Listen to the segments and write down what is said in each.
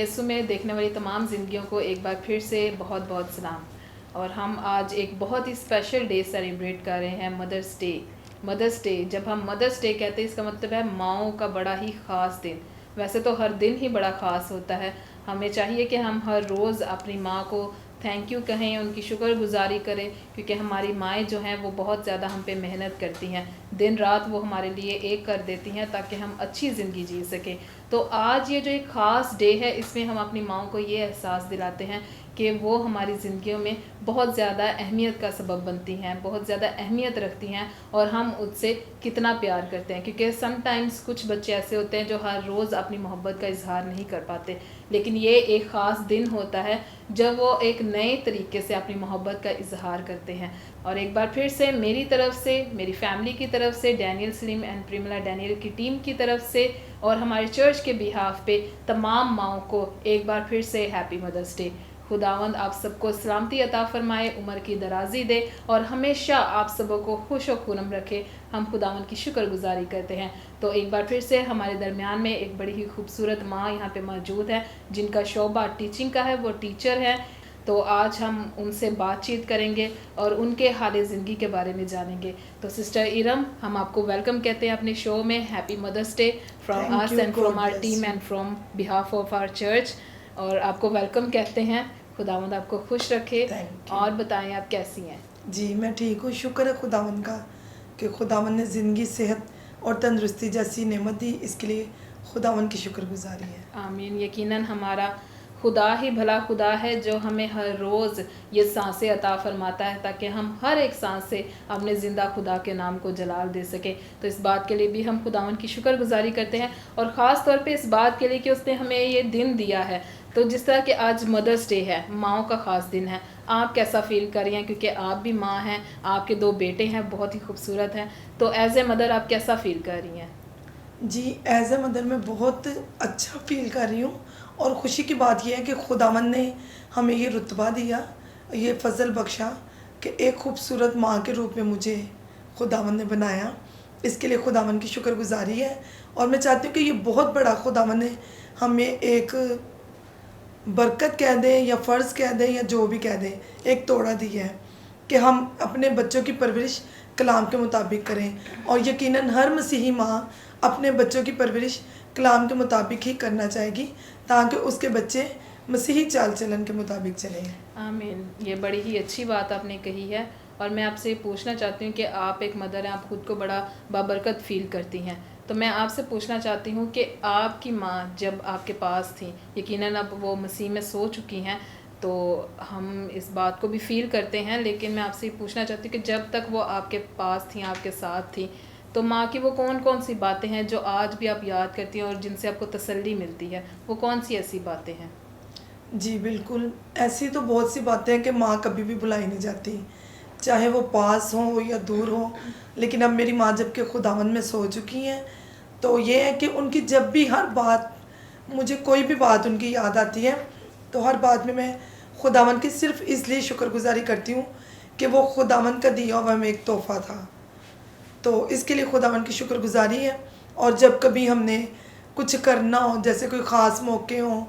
यीशु में देखने वाली तमाम ज़िंदगियों को एक बार फिर से बहुत बहुत सलाम। और हम आज एक बहुत ही स्पेशल डे सेलिब्रेट कर रहे हैं, मदर्स डे। मदर्स डे, जब हम मदर्स डे कहते हैं इसका मतलब है माँओं का बड़ा ही ख़ास दिन। वैसे तो हर दिन ही बड़ा ख़ास होता है, हमें चाहिए कि हम हर रोज़ अपनी माँ को थैंक यू कहें, उनकी शुक्रगुजारी करें, क्योंकि हमारी माएँ जो हैं वो बहुत ज़्यादा हम पे मेहनत करती हैं, दिन रात वो हमारे लिए एक कर देती हैं ताकि हम अच्छी ज़िंदगी जी सकें। तो आज ये जो एक ख़ास डे है, इसमें हम अपनी माँओं को ये एहसास दिलाते हैं कि वो हमारी ज़िंदगियों में बहुत ज़्यादा अहमियत का सबब बनती हैं, बहुत ज़्यादा अहमियत रखती हैं और हम उससे कितना प्यार करते हैं। क्योंकि समटाइम्स कुछ बच्चे ऐसे होते हैं जो हर रोज़ अपनी मोहब्बत का इजहार नहीं कर पाते, लेकिन ये एक ख़ास दिन होता है जब वो एक नए तरीके से अपनी मोहब्बत का इजहार करते हैं। और एक बार फिर से मेरी तरफ से, मेरी फैमिली की तरफ से, Daniel Salim and Primla Daniel की टीम की तरफ से और हमारे चर्च के बिहाफ पे तमाम माँओं को एक बार फिर से हैप्पी मदर्स डे। खुदावंद आप सबको सलामती अता फरमाए, उम्र की दराजी दे और हमेशा आप सबों को खुश और खुरम रखे। हम खुदावंद की शुक्रगुजारी करते हैं। तो एक बार फिर से हमारे दरमियान में एक बड़ी ही खूबसूरत माँ यहाँ पे मौजूद है, जिनका शोबा टीचिंग का है, वो टीचर है। तो आज हम उनसे बातचीत करेंगे और उनके हाल ज़िंदगी के बारे में जानेंगे। तो सिस्टर इरम, हम आपको वेलकम कहते हैं अपने शो में। Happy mother's Day from us and from our team and from behalf of our church. और आपको वेलकम कहते हैं। खुदावंद आपको खुश रखे। और बताएं आप कैसी हैं? जी मैं ठीक हूँ, शुक्र है खुदावंद का कि खुदावंद ने ज़िंदगी, सेहत और तंदुरुस्ती जैसी नेमत दी, इसके लिए खुदावंद की शुक्रगुजारी है। आमीन। यकीनन हमारा खुदा ही भला खुदा है जो हमें हर रोज़ ये सांसें अता फरमाता है ताकि हम हर एक सांस से अपने ज़िंदा खुदा के नाम को जलाल दे सकें। तो इस बात के लिए भी हम खुदावन की शुक्रगुजारी करते हैं और ख़ास तौर पे इस बात के लिए कि उसने हमें ये दिन दिया है। तो जिस तरह कि आज मदर्स डे है, माँओं का ख़ास दिन है, आप कैसा फ़ील कर रही हैं? क्योंकि आप भी माँ हैं, आपके 2 बेटे हैं, बहुत ही खूबसूरत हैं। तो एज़ ए मदर आप कैसा फ़ील कर रही हैं? जी एज़ ए मदर मैं बहुत अच्छा फील कर रही हूँ और ख़ुशी की बात यह है कि खुदावंद ने हमें ये रुतबा दिया, ये फ़ज़ल बख्शा कि एक खूबसूरत माँ के रूप में मुझे खुदावंद ने बनाया। इसके लिए खुदावंद की शुक्रगुजारी है। और मैं चाहती हूँ कि ये बहुत बड़ा खुदावंद ने हमें एक बरकत कह दें या फ़र्ज़ कह दें या जो भी कह दें, एक तोड़ा दिया है कि हम अपने बच्चों की परवरिश कलाम के मुताबिक करें। और यकीनन हर मसीही माँ अपने बच्चों की परवरिश कलाम के मुताबिक ही करना चाहेगी ताकि उसके बच्चे मसीही चाल चलन के मुताबिक चलें। आमीन। ये बड़ी ही अच्छी बात आपने कही है। और मैं आपसे ये पूछना चाहती हूँ कि आप एक मदर हैं, आप खुद को बड़ा बाबरकत फ़ील करती हैं। तो मैं आपसे पूछना चाहती हूँ कि आपकी माँ जब आपके पास थी, यकीनन अब वो मसीह में सो चुकी हैं, तो हम इस बात को भी फ़ील करते हैं, लेकिन मैं आपसे ये पूछना चाहती हूँ कि जब तक वो आपके पास थी, आपके साथ थी, तो माँ की वो कौन कौन सी बातें हैं जो आज भी आप याद करती हैं और जिनसे आपको तसल्ली मिलती है? वो कौन सी ऐसी बातें हैं? जी बिल्कुल, ऐसी तो बहुत सी बातें हैं कि माँ कभी भी भुलाई नहीं जाती, चाहे वो पास हो या दूर हो। लेकिन अब मेरी माँ जब के खुदावंद में सो चुकी हैं, तो ये है कि उनकी जब भी हर बात, मुझे कोई भी बात उनकी याद आती है, तो हर बात में मैं खुदावंद की सिर्फ़ इसलिए शुक्रगुजारी करती हूँ कि वो खुदावंद का दिया हुआ हमें एक तोहफ़ा था। तो इसके लिए खुदावंद की शुक्रगुजारी है। और जब कभी हमने कुछ करना हो, जैसे कोई ख़ास मौके हों,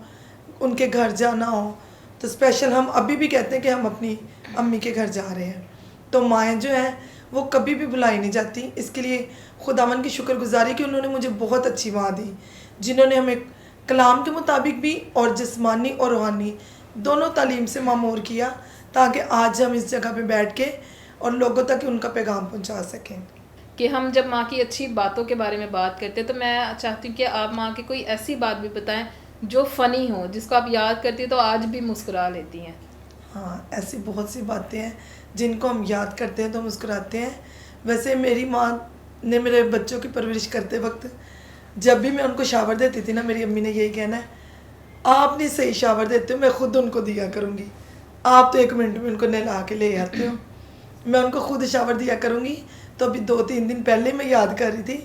उनके घर जाना हो, तो स्पेशल हम अभी भी कहते हैं कि हम अपनी अम्मी के घर जा रहे हैं। तो माएँ जो हैं वो कभी भी भुलाई नहीं जाती। इसके लिए खुदावंद की शुक्रगुजारी कि उन्होंने मुझे बहुत अच्छी माँ दी, जिन्होंने हमें कलाम के मुताबिक भी और जिस्मानी और रूहानी दोनों तालीम से मामूर किया ताकि आज हम इस जगह पे बैठ के और लोगों तक उनका पैगाम पहुंचा सकें। कि हम जब माँ की अच्छी बातों के बारे में बात करते हैं, तो मैं चाहती हूँ कि आप माँ की कोई ऐसी बात भी बताएं जो फ़नी हो, जिसको आप याद करती हैं तो आज भी मुस्कुरा लेती हैं। हाँ, ऐसी बहुत सी बातें हैं जिनको हम याद करते हैं तो मुस्कुराते हैं। वैसे मेरी माँ ने मेरे बच्चों की परवरिश करते वक्त जब भी मैं उनको शावर देती थी ना, मेरी अम्मी ने यही कहना है, आप नहीं सही शावर देते हो, मैं खुद उनको दिया करूँगी। आप तो 1 मिनट में उनको नहला के ले आते हो, मैं उनको खुद शावर दिया करूँगी। तो अभी 2-3 दिन पहले मैं याद कर रही थी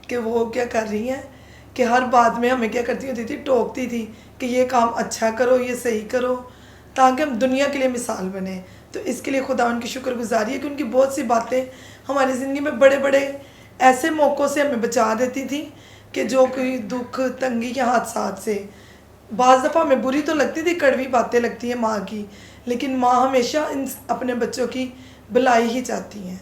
कि वो क्या कर रही हैं कि हर बात में हमें क्या करती होती थी, टोकती थी कि ये काम अच्छा करो, ये सही करो, ताकि हम दुनिया के लिए मिसाल बने। तो इसके लिए खुदा उनकी शुक्रगुजारी है कि उनकी बहुत सी बातें हमारी ज़िंदगी में बड़े बड़े ऐसे मौक़ों से हमें बचा देती थी कि जो कोई दुख, तंगी या हादसात से बाज़ दफ़ा हमें बुरी तो लगती थी, कड़वी बातें लगती हैं माँ की, लेकिन माँ हमेशा इन अपने बच्चों की भलाई ही चाहती हैं।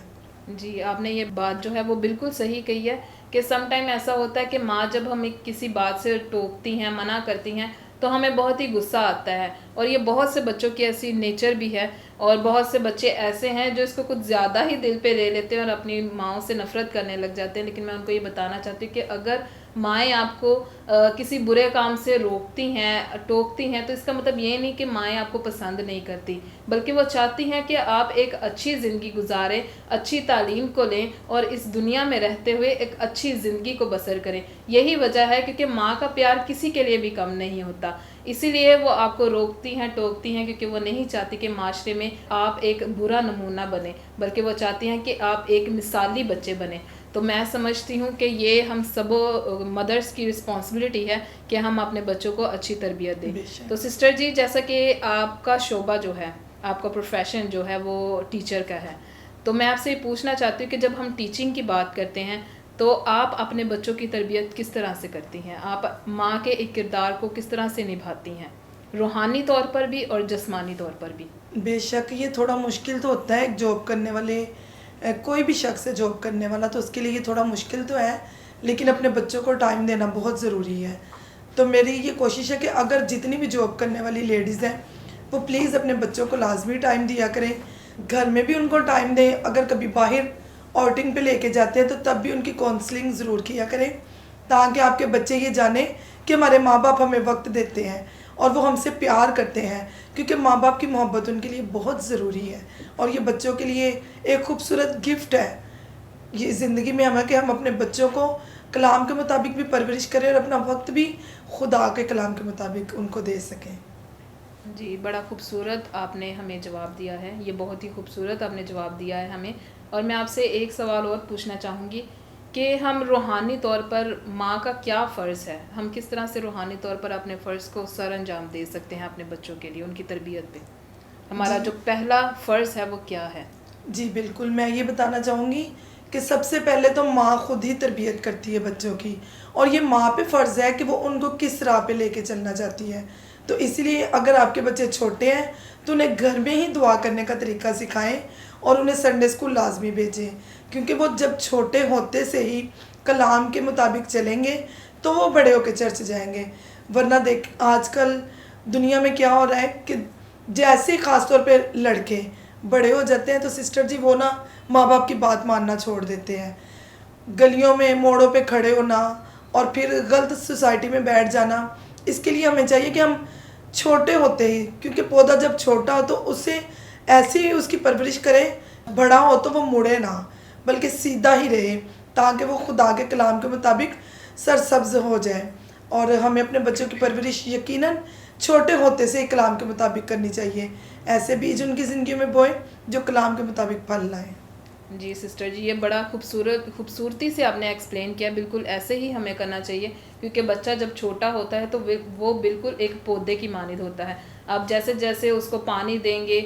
जी, आपने ये बात जो है वो बिल्कुल सही कही है कि सम टाइम ऐसा होता है कि माँ जब हमें किसी बात से टोकती हैं, मना करती हैं, तो हमें बहुत ही गुस्सा आता है। और ये बहुत से बच्चों की ऐसी नेचर भी है, और बहुत से बच्चे ऐसे हैं जो इसको कुछ ज़्यादा ही दिल पे ले लेते हैं और अपनी माँओं से नफ़रत करने लग जाते हैं। लेकिन मैं उनको ये बताना चाहती हूँ कि अगर माएँ आपको किसी बुरे काम से रोकती हैं, टोकती हैं, तो इसका मतलब ये नहीं कि माएँ आपको पसंद नहीं करती, बल्कि वो चाहती हैं कि आप एक अच्छी ज़िंदगी गुजारें, अच्छी तालीम को लें और इस दुनिया में रहते हुए एक अच्छी ज़िंदगी को बसर करें। यही वजह है क्योंकि माँ का प्यार किसी के लिए भी कम नहीं होता। इसीलिए वो आपको रोकती हैं, टोकती हैं, क्योंकि वो नहीं चाहती कि माशरे में आप एक बुरा नमूना बने, बल्कि वो चाहती हैं कि आप एक मिसाली बच्चे बने। तो मैं समझती हूँ कि ये हम सब मदर्स की रिस्पॉन्सिबिलिटी है कि हम अपने बच्चों को अच्छी तरबियत दें। बेशक। तो सिस्टर जी, जैसा कि आपका शोबा जो है, आपका प्रोफेशन जो है वो टीचर का है, तो मैं आपसे ये पूछना चाहती हूँ कि जब हम टीचिंग की बात करते हैं तो आप अपने बच्चों की तरबियत किस तरह से करती हैं? आप माँ के एक किरदार को किस तरह से निभाती हैं, रूहानी तौर पर भी और जिस्मानी तौर पर भी? बेशक ये थोड़ा मुश्किल तो होता है, एक जॉब करने वाले कोई भी शख्स है जॉब करने वाला, तो उसके लिए ये थोड़ा मुश्किल तो है, लेकिन अपने बच्चों को टाइम देना बहुत ज़रूरी है। तो मेरी ये कोशिश है कि अगर जितनी भी जॉब करने वाली लेडीज़ हैं, वो प्लीज़ अपने बच्चों को लाजमी टाइम दिया करें, घर में भी उनको टाइम दें। अगर कभी बाहर आउटिंग पे लेके जाते हैं तो तब भी उनकी काउंसलिंग ज़रूर किया करें, ताकि आपके बच्चे ये जाने कि हमारे माँ बाप हमें वक्त देते हैं और वो हमसे प्यार करते हैं, क्योंकि माँ बाप की मोहब्बत उनके लिए बहुत ज़रूरी है और ये बच्चों के लिए एक खूबसूरत गिफ्ट है ये ज़िंदगी में हमें, कि हम अपने बच्चों को कलाम के मुताबिक भी परवरिश करें और अपना वक्त भी खुदा के कलाम के मुताबिक उनको दे सकें। जी, बड़ा खूबसूरत आपने हमें जवाब दिया है, ये बहुत ही खूबसूरत आपने जवाब दिया है हमें। और मैं आपसे एक सवाल और पूछना चाहूँगी कि हम रूहानी तौर पर माँ का क्या फ़र्ज़ है? हम किस तरह से रूहानी तौर पर अपने फ़र्ज़ को सर अंजाम दे सकते हैं अपने बच्चों के लिए, उनकी तरबियत पे? हमारा जी जो पहला फ़र्ज़ है वो क्या है? जी बिल्कुल, मैं ये बताना चाहूँगी कि सबसे पहले तो माँ खुद ही तरबियत करती है बच्चों की, और ये माँ पे फ़र्ज़ है कि वो उनको किस राह पे लेके चलना चाहती है। तो इसलिए अगर आपके बच्चे छोटे हैं तो उन्हें घर में ही दुआ करने का तरीका सिखाएं और उन्हें संडे स्कूल लाजमी भेजें, क्योंकि वो जब छोटे होते से ही कलाम के मुताबिक चलेंगे तो वो बड़े होकर चर्च जाएंगे। वरना देख आजकल दुनिया में क्या हो रहा है कि जैसे ख़ास तौर पे लड़के बड़े हो जाते हैं तो सिस्टर जी वो ना माँ बाप की बात मानना छोड़ देते हैं, गलियों में मोड़ों पे खड़े होना और फिर गलत सोसाइटी में बैठ जाना। इसके लिए हमें चाहिए कि हम छोटे होते ही, क्योंकि पौधा जब छोटा हो तो उसे ऐसे ही उसकी परवरिश करें, बड़ा हो तो वो मुड़े ना बल्कि सीधा ही रहे, ताकि वो खुदा के कलाम के मुताबिक सरसब्ज हो जाए। और हमें अपने बच्चों की परवरिश यकीनन छोटे होते से ही कलाम के मुताबिक करनी चाहिए। ऐसे बीज उनकी ज़िंदगी में बोए जो कलाम के मुताबिक फल लाएँ। जी सिस्टर जी, ये बड़ा खूबसूरती से आपने एक्सप्लेन किया। बिल्कुल ऐसे ही हमें करना चाहिए, क्योंकि बच्चा जब छोटा होता है तो वो बिल्कुल एक पौधे की मानिंद होता है। आप जैसे जैसे उसको पानी देंगे,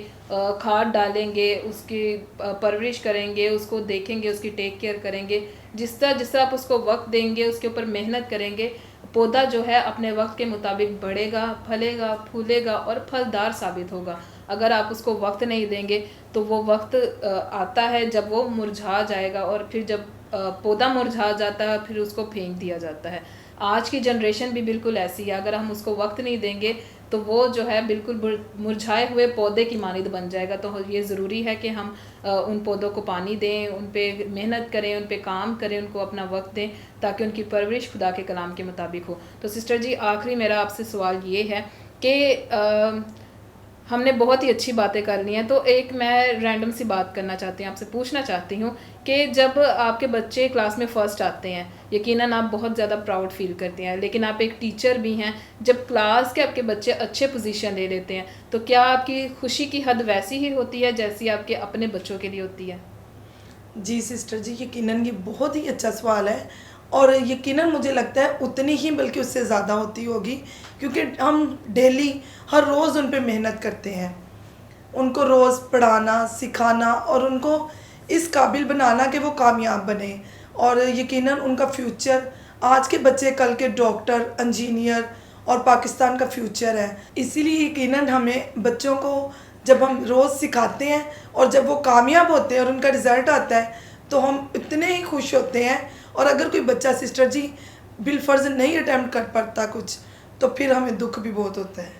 खाद डालेंगे, उसकी परवरिश करेंगे, उसको देखेंगे, उसकी टेक केयर करेंगे, जिस तरह आप उसको वक्त देंगे, उसके ऊपर मेहनत करेंगे, पौधा जो है अपने वक्त के मुताबिक बढ़ेगा, फलेगा, फूलेगा और फलदार साबित होगा। अगर आप उसको वक्त नहीं देंगे तो वो वक्त आता है जब वो मुरझा जाएगा, और फिर जब पौधा मुरझा जाता है फिर उसको फेंक दिया जाता है। आज की जनरेशन भी बिल्कुल ऐसी है, अगर हम उसको वक्त नहीं देंगे तो वो जो है बिल्कुल मुरझाए हुए पौधे की मानिंद बन जाएगा। तो ये ज़रूरी है कि हम उन पौधों को पानी दें, उन पे मेहनत करें, उन पे काम करें, उनको अपना वक्त दें, ताकि उनकी परवरिश खुदा के कलाम के मुताबिक हो। तो सिस्टर जी, आखिरी मेरा आपसे सवाल ये है कि हमने बहुत ही अच्छी बातें कर ली हैं, तो एक मैं रैंडम सी बात करना चाहती हूँ, आपसे पूछना चाहती हूँ कि जब आपके बच्चे क्लास में फ़र्स्ट आते हैं, यकीनन आप बहुत ज़्यादा प्राउड फील करती हैं, लेकिन आप एक टीचर भी हैं। जब क्लास के आपके बच्चे अच्छे पोजीशन ले लेते हैं तो क्या आपकी खुशी की हद वैसी ही होती है जैसी आपके अपने बच्चों के लिए होती है? जी सिस्टर जी, यकीनन ये बहुत ही अच्छा सवाल है और यकीनन मुझे लगता है उतनी ही बल्कि उससे ज़्यादा होती होगी, क्योंकि हम डेली हर रोज़ उन पे मेहनत करते हैं, उनको रोज़ पढ़ाना, सिखाना और उनको इस काबिल बनाना कि वो कामयाब बने। और यकीनन उनका फ्यूचर, आज के बच्चे कल के डॉक्टर, इंजीनियर और पाकिस्तान का फ्यूचर है। इसीलिए यकीनन हमें बच्चों को जब हम रोज़ सिखाते हैं और जब वो कामयाब होते हैं और उनका रिज़ल्ट आता है तो हम इतने ही खुश होते हैं। और अगर कोई बच्चा सिस्टर जी बिलफर्ज नहीं अटेम्प्ट कर पाता कुछ, तो फिर हमें दुख भी बहुत होता है।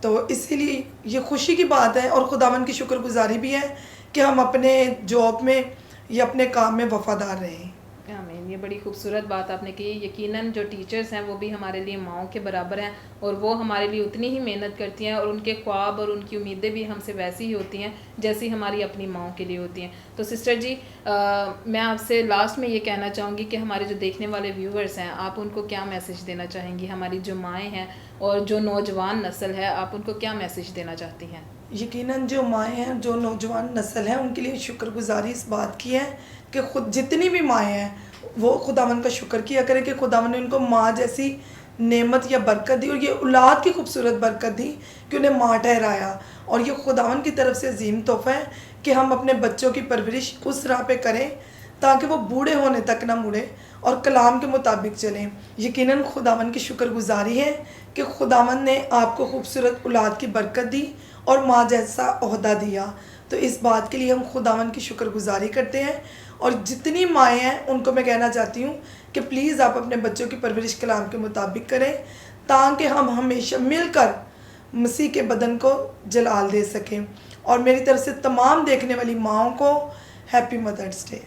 तो इसीलिए ये खुशी की बात है और खुदावन की शुक्रगुजारी भी है कि हम अपने जॉब में या अपने काम में वफादार रहें। आमीन। ये बड़ी खूबसूरत बात आपने की। यकीनन जो टीचर्स हैं वो भी हमारे लिए माँओं के बराबर हैं और वो हमारे लिए उतनी ही मेहनत करती हैं और उनके ख्वाब और उनकी उम्मीदें भी हमसे वैसी ही होती हैं जैसी हमारी अपनी माँओं के लिए होती हैं। तो सिस्टर जी मैं आपसे लास्ट में ये कहना चाहूँगी कि हमारे जो देखने वाले व्यूवर्स हैं, आप उनको क्या मैसेज देना चाहेंगी? हमारी जो माएँ हैं और जो नौजवान नस्ल है, आप उनको क्या मैसेज देना चाहती हैं? यकीनन जो माएँ हैं, जो नौजवान नस्ल है, उनके लिए शुक्रगुजारी इस बात की है कि खुद जितनी भी माएँ हैं वो खुदावन का शुक्र किया करें कि खुदावन ने उनको माँ जैसी नेमत या बरकत दी और ये औलाद की खूबसूरत बरकत दी कि उन्हें माँ ठहराया। और ये खुदावन की तरफ से अजीम तोहफ़ा है कि हम अपने बच्चों की परवरिश उस राह पे करें ताकि वो बूढ़े होने तक ना मुड़े और कलाम के मुताबिक चलें। यकीनन खुदावन की शुक्रगुजारी है कि खुदावन ने आपको खूबसूरत औलाद की बरकत दी और माँ जैसा ओहदा दिया। तो इस बात के लिए हम खुदावन की शुक्रगुजारी करते हैं। और जितनी माएँ हैं उनको मैं कहना चाहती हूँ कि प्लीज़ आप अपने बच्चों की परवरिश कलाम के मुताबिक करें ताकि हम हमेशा मिलकर मसीह के बदन को जलाल दे सकें। और मेरी तरफ से तमाम देखने वाली माँओं को हैप्पी मदर्स डे।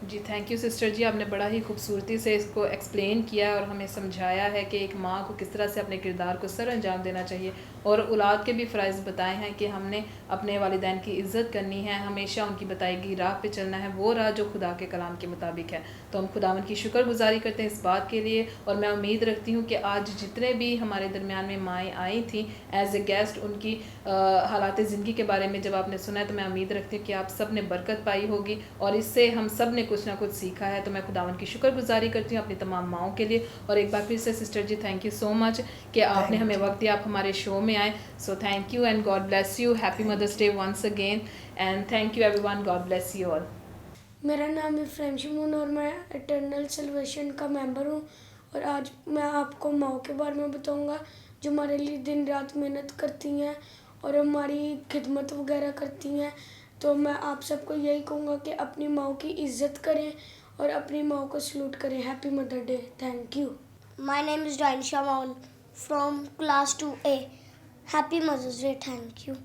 जी थैंक यू सिस्टर जी, आपने बड़ा ही खूबसूरती से इसको एक्सप्लेन किया और हमें समझाया है कि एक माँ को किस तरह से अपने किरदार को सर अंजाम देना चाहिए और औलाद के भी फ़राइज़ बताए हैं कि हमने अपने वालिदैन की इज़्ज़त करनी है, हमेशा उनकी बताई गई राह पे चलना है, वो राह जो खुदा के कलाम के मुताबिक है। तो हम खुदावन की शुक्रगुजारी करते हैं इस बात के लिए और मैं उम्मीद रखती हूँ कि आज जितने भी हमारे दरमियान में माएँ आई थी एज ए गेस्ट, उनकी हालात ज़िंदगी के बारे में जब आपने सुना है तो मैं उम्मीद रखती हूँ कि आप सब ने बरकत पाई होगी और इससे हम सब ने कुछ ना कुछ सीखा है। तो मैं खुदावन की शुक्रगुजारी करती हूँ अपनी तमाम माँओं के लिए। और एक बार फिर से sister ji thank you so much कि आपने हमें वक्त दिया, आप हमारे शो में आए। So thank you and God bless you. Happy mother's Day once again and thank you everyone. God bless you all. मेरा नाम इफ्राहिम शिमून और मैं इटर्नल सल्वेशन का मेंबर हूँ और आज मैं आपको माओ के बारे में बताऊँगा जो हमारे लिए दिन रात मेहनत करती हैं और हमारी खिदमत वगैरह करती हैं। तो मैं आप सबको यही कहूँगा कि अपनी माओ की इज़्ज़त करें और अपनी माओ को सलूट करें। Happy mother day. Thank you. My name is Ryan Shaman from class 2A. Happy Mother's Day. Thank you.